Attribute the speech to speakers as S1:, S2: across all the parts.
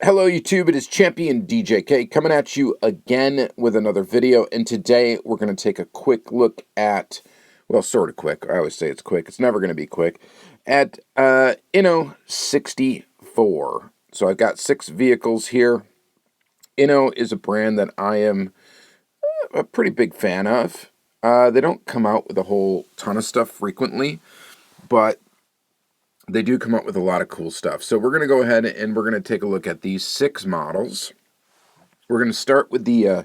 S1: Hello YouTube, it is Champion DJK coming at you again with another video, and today we're going to take a quick look at, well, sort of quick, I always say it's quick, it's never going to be quick, at INNO64. So I've got 6 vehicles here. Inno is a brand that I am a pretty big fan of. They don't come out with a whole ton of stuff frequently, but they do come up with a lot of cool stuff. So we're going to go ahead and we're going to take a look at these 6 models. We're going to start with the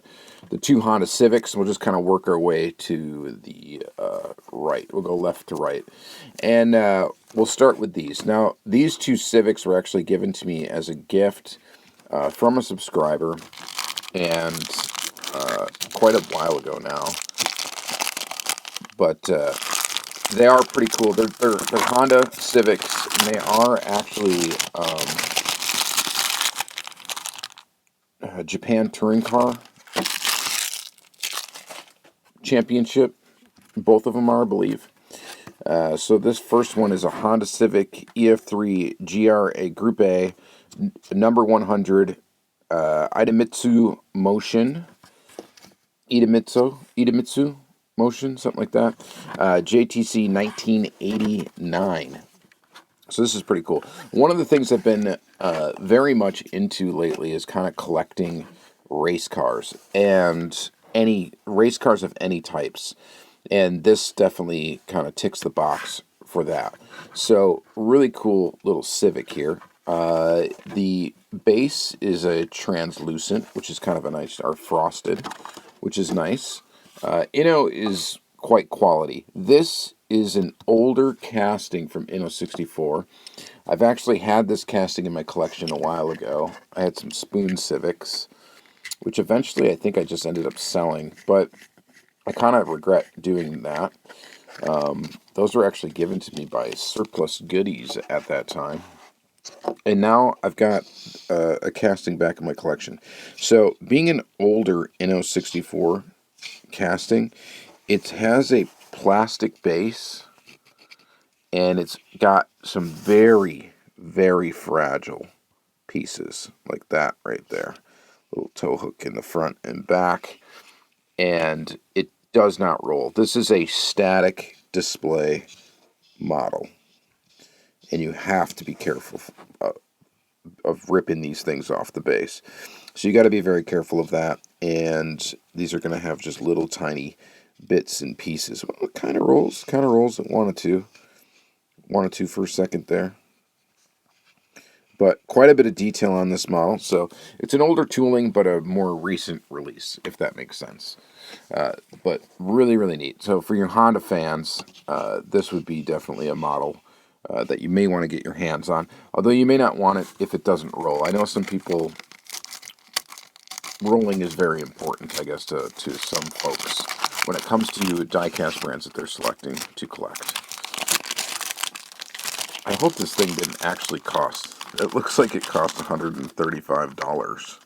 S1: 2 Honda Civics. We'll just kind of work our way to the right. We'll go left to right. And we'll start with these. Now, these 2 Civics were actually given to me as a gift from a subscriber, and quite a while ago now. But they are pretty cool. They're Honda Civics, and they are actually Japan Touring Car Championship. Both of them are, I believe. So this first one is a Honda Civic EF3 GRA Group A, number 100, Idemitsu Motion, Idemitsu Motion, something like that, JTC 1989. So this is pretty cool. One of the things I've been very much into lately is kind of collecting race cars, and any race cars of any types. And this definitely kind of ticks the box for that. So really cool little Civic here. The base is a translucent, which is kind of a nice, or frosted, which is nice. Inno is quite quality. This is an older casting from INNO64. I've actually had this casting in my collection a while ago. I had some Spoon Civics, which eventually I think I just ended up selling, but I kind of regret doing that. Those were actually given to me by Surplus Goodies at that time. And now I've got a casting back in my collection. So being an older INNO64 casting, it has a plastic base, and it's got some very, very fragile pieces like that right there. Little tow hook in the front and back, and it does not roll. This is a static display model, and you have to be careful of ripping these things off the base. So you got to be very careful of that, and these are going to have just little tiny bits and pieces. Well, it kind of rolls. It wanted to for a second there. But quite a bit of detail on this model. So it's an older tooling, but a more recent release, if that makes sense. But really, really neat. So for your Honda fans, this would be definitely a model that you may want to get your hands on. Although you may not want it if it doesn't roll. I know some people, rolling is very important, I guess, to some folks when it comes to diecast brands that they're selecting to collect. I hope this thing didn't actually cost. It looks like it cost $135.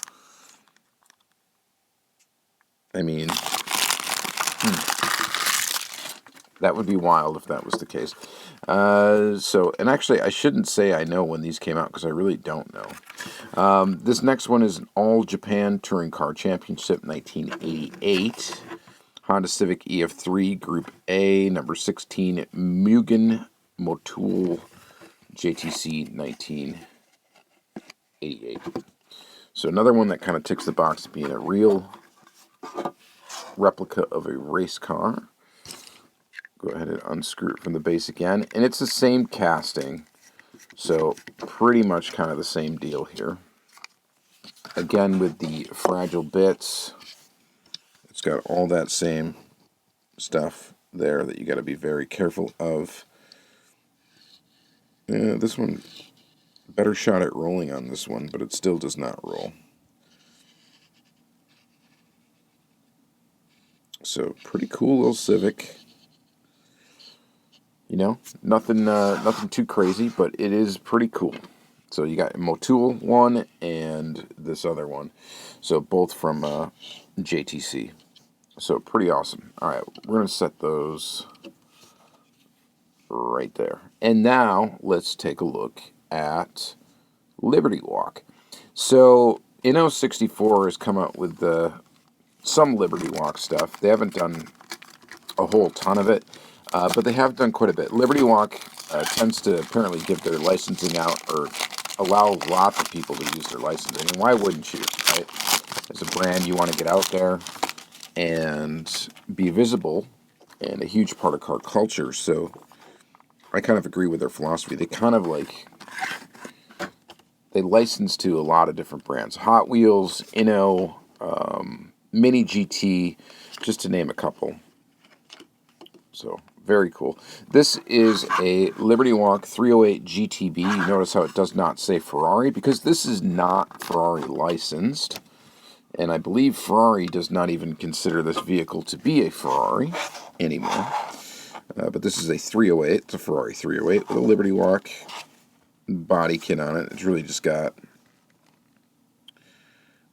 S1: I mean, that would be wild if that was the case. And actually, I shouldn't say I know when these came out, because I really don't know. This next one is an All Japan Touring Car Championship 1988. Honda Civic EF3 Group A, number 16, Mugen Motul JTC 1988. So another one that kind of ticks the box, being a real replica of a race car. Go ahead and unscrew it from the base again. And it's the same casting, so pretty much kind of the same deal here. Again, with the fragile bits, it's got all that same stuff there that you got to be very careful of. This one, better shot at rolling on this one, but it still does not roll. So pretty cool little Civic. You know, nothing too crazy, but it is pretty cool. So you got Motul one and this other one. So both from JTC. So pretty awesome. All right, we're going to set those right there. And now let's take a look at Liberty Walk. So INNO64 has come out with some Liberty Walk stuff. They haven't done a whole ton of it, but they have done quite a bit. Liberty Walk tends to apparently give their licensing out, or allow lots of people to use their licensing. And why wouldn't you, right? As a brand, you want to get out there and be visible and a huge part of car culture. So I kind of agree with their philosophy. They kind of they license to a lot of different brands. Hot Wheels, Inno, Mini GT, just to name a couple. So, very cool. This is a Liberty Walk 308 GTB. You notice how it does not say Ferrari, because this is not Ferrari licensed. And I believe Ferrari does not even consider this vehicle to be a Ferrari anymore. But this is a 308. It's a Ferrari 308 with a Liberty Walk body kit on it. It's really just got,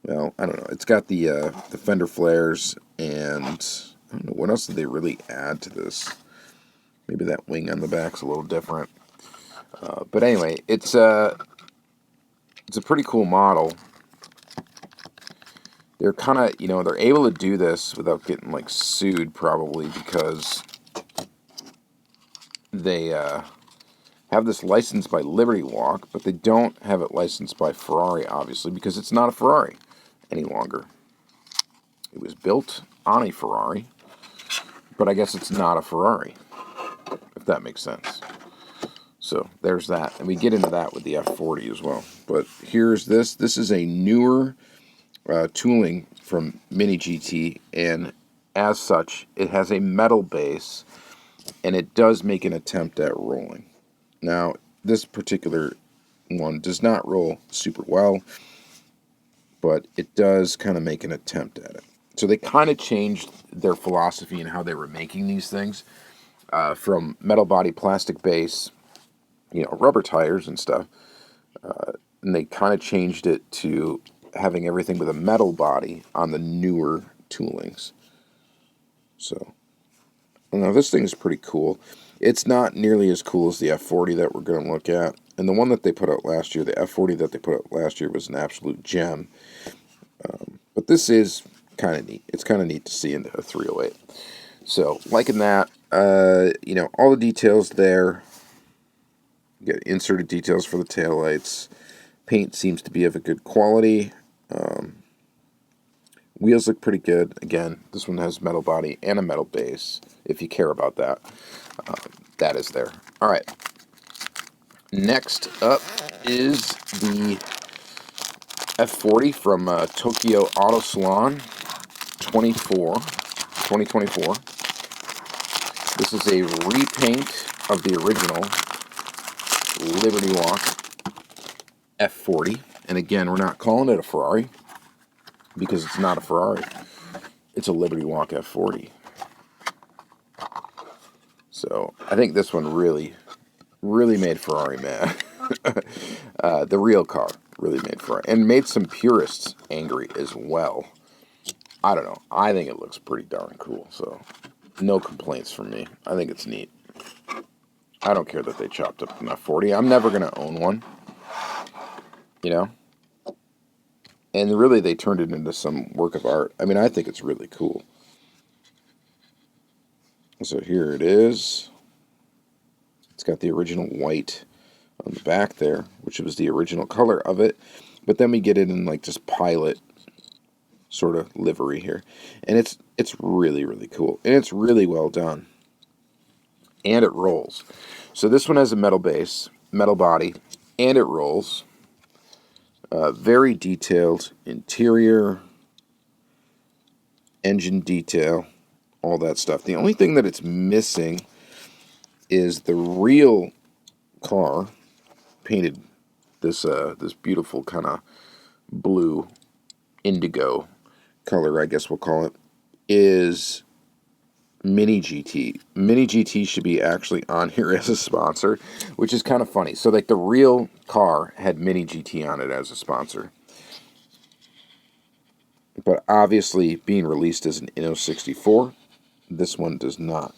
S1: well, I don't know. It's got the fender flares, and I don't know, what else did they really add to this? Maybe that wing on the back's a little different. But anyway, it's a pretty cool model. They're kind of, they're able to do this without getting, sued, probably, because they have this licensed by Liberty Walk, but they don't have it licensed by Ferrari, obviously, because it's not a Ferrari any longer. It was built on a Ferrari, but I guess it's not a Ferrari, if that makes sense. So there's that, and we get into that with the F40 as well. But here's this. This is a newer tooling from Mini GT, and as such, it has a metal base, and it does make an attempt at rolling. Now, this particular one does not roll super well, but it does kind of make an attempt at it. So they kind of changed their philosophy in how they were making these things, from metal body, plastic base, rubber tires and stuff, and they kind of changed it to having everything with a metal body on the newer toolings. So, now this thing is pretty cool. It's not nearly as cool as the F40 that we're going to look at. And the one that they put out last year, the F40 that they put out last year, was an absolute gem. But this is kind of neat. It's kind of neat to see into a 308. So, liking that. All the details there. You get inserted details for the taillights. Paint seems to be of a good quality. Wheels look pretty good. Again, this one has metal body and a metal base. If you care about that, that is there. All right. Next up is the F40 from Tokyo Auto Salon 2024. This is a repaint of the original Liberty Walk F40. And again, we're not calling it a Ferrari, because it's not a Ferrari. It's a Liberty Walk F40. So I think this one really made Ferrari mad. The real car really made Ferrari, and made some purists angry as well. I don't know. I think it looks pretty darn cool. So no complaints from me. I think it's neat. I don't care that they chopped up an F40. I'm never going to own one. And really, they turned it into some work of art. I mean, I think it's really cool. So here it is. It's got the original white on the back there, which was the original color of it. But then we get it in just pilot sort of livery here. And it's really, really cool. And it's really well done. And it rolls. So this one has a metal base, metal body, and it rolls. Very detailed interior, engine detail, all that stuff. The only thing that it's missing is the real car, painted this beautiful kind of blue indigo color, I guess we'll call it, is Mini GT. Mini GT should be actually on here as a sponsor, which is kind of funny. So the real car had Mini GT on it as a sponsor, but obviously being released as an INNO64, this one does not,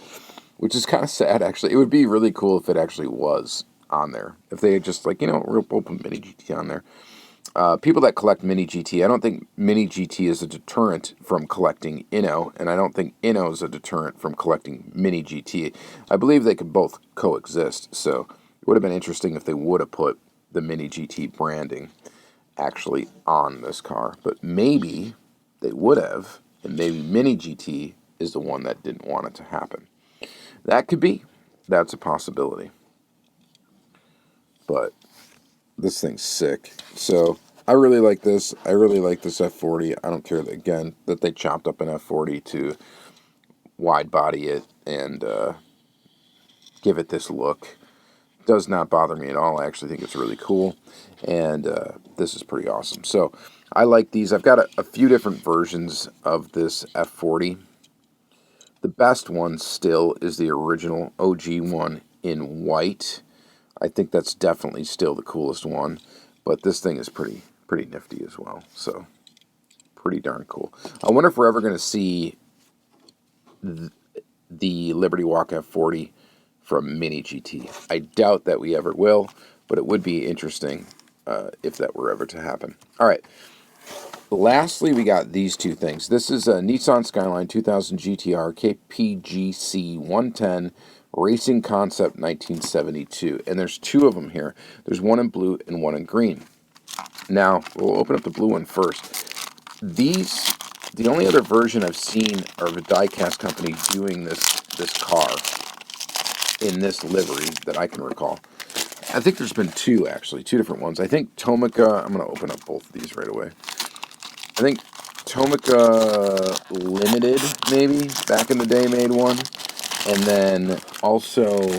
S1: which is kind of sad, actually. It would be really cool if it actually was on there, if they had just we'll put Mini GT on there. People that collect Mini GT, I don't think Mini GT is a deterrent from collecting Inno, and I don't think Inno is a deterrent from collecting Mini GT. I believe they could both coexist, so it would have been interesting if they would have put the Mini GT branding actually on this car, but maybe they would have, and maybe Mini GT is the one that didn't want it to happen. That could be. That's a possibility. But this thing's sick. So I really like this. I really like this F40. I don't care that, again, that they chopped up an F40 to wide body it and give it this look. Does not bother me at all. I actually think it's really cool, and this is pretty awesome. So I like these. I've got a few different versions of this F40. The best one still is the original OG one in white. I think that's definitely still the coolest one, but this thing is pretty nifty as well. So pretty darn cool. I wonder if we're ever going to see the Liberty Walk F40 from Mini GT. I doubt that we ever will, but it would be interesting if that were ever to happen. All right. Lastly, we got these two things. This is a Nissan Skyline 2000 GTR KPGC 110 Racing Concept 1972. And there's two of them here. There's one in blue and one in green. Now, we'll open up the blue one first. These, the only other version I've seen of a diecast company doing this car in this livery that I can recall. I think there's been two, actually, two different ones. I think Tomica, I'm going to open up both of these right away. I think Tomica Limited, maybe, back in the day made one. And then also,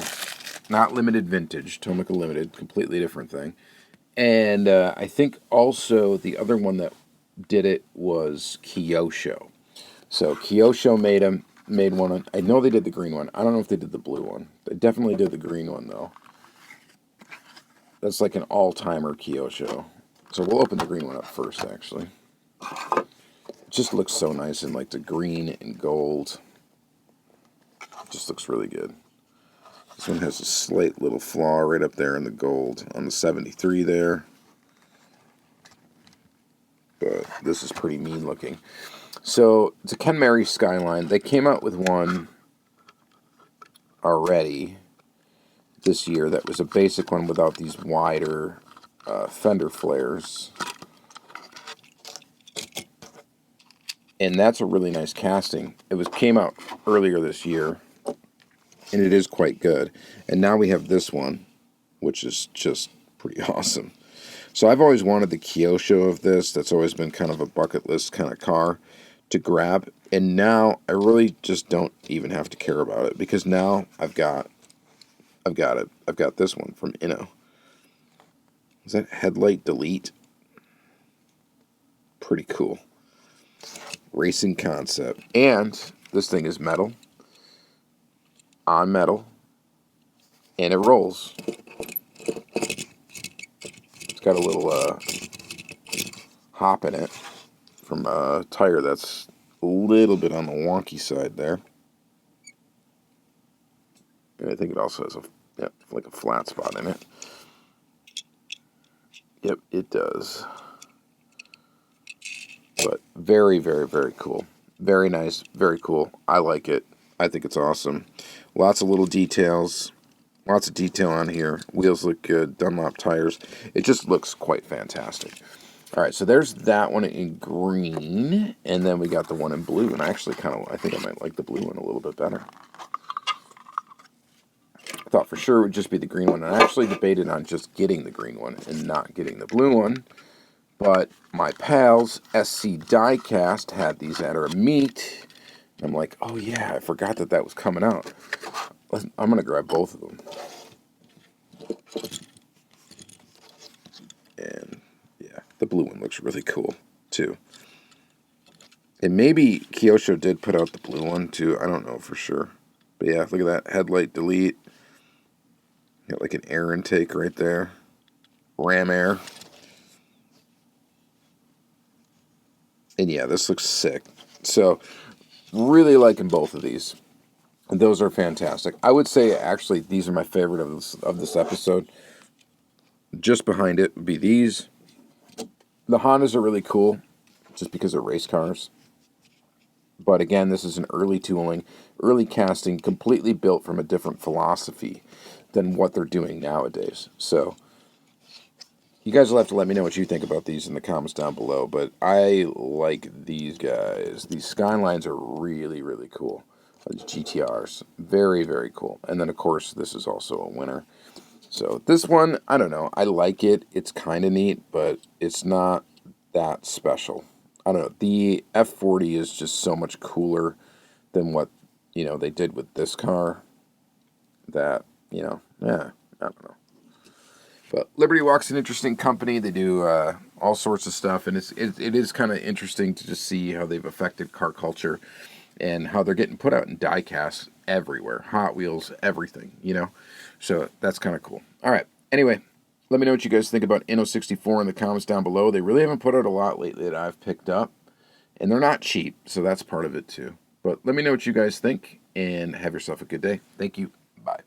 S1: not Limited Vintage, Tomica Limited, completely different thing. And I think also the other one that did it was Kyosho. So Kyosho made one. I know they did the green one. I don't know if they did the blue one. They definitely did the green one, though. That's like an all-timer Kyosho. So we'll open the green one up first, actually. It just looks so nice in like the green and gold. It just looks really good. This one has a slight little flaw right up there in the gold on the 73 there. But this is pretty mean looking. So it's a Ken Mary Skyline. They came out with one already this year that was a basic one without these wider fender flares. And that's a really nice casting. It came out earlier this year, and it is quite good. And now we have this one, which is just pretty awesome. So I've always wanted the Kyosho of this. That's always been kind of a bucket list kind of car to grab. And now I really just don't even have to care about it, because now I've got it. I've got this one from Inno. Is that headlight delete? Pretty cool. Racing Concept. And this thing is metal. On metal. And it rolls. It's got a little hop in it from a tire that's a little bit on the wonky side there. And I think it also has like a flat spot in it. Yep, it does. But very, very, very cool. Very nice, very cool. I like it. I think it's awesome. Lots of little details. Lots of detail on here. Wheels look good. Dunlop tires. It just looks quite fantastic. All right, so there's that one in green. And then we got the one in blue. And I think I might like the blue one a little bit better. I thought for sure it would just be the green one. And I actually debated on just getting the green one and not getting the blue one. But my pals, SC Diecast, had these at our meet. I'm like, oh yeah, I forgot that was coming out. I'm going to grab both of them. And yeah, the blue one looks really cool too. And maybe Kyosho did put out the blue one too. I don't know for sure. But yeah, look at that. Headlight delete. Got like an air intake right there. Ram air. And yeah, this looks sick. So, really liking both of these. And those are fantastic. I would say, actually, these are my favorite of this episode. Just behind it would be these. The Hondas are really cool just because they're race cars. But again, this is an early tooling, early casting, completely built from a different philosophy than what they're doing nowadays. So you guys will have to let me know what you think about these in the comments down below. But I like these guys. These Skylines are really, really cool. These GTRs. Very, very cool. And then, of course, this is also a winner. So this one, I don't know. I like it. It's kind of neat, but it's not that special. I don't know. The F40 is just so much cooler than what, they did with this car that, yeah, I don't know. But Liberty Walk's an interesting company. They do all sorts of stuff, and it is kind of interesting to just see how they've affected car culture and how they're getting put out in diecast everywhere. Hot Wheels, everything, So that's kind of cool. All right. Anyway, let me know what you guys think about INNO64 in the comments down below. They really haven't put out a lot lately that I've picked up, and they're not cheap, so that's part of it too. But let me know what you guys think, and have yourself a good day. Thank you. Bye.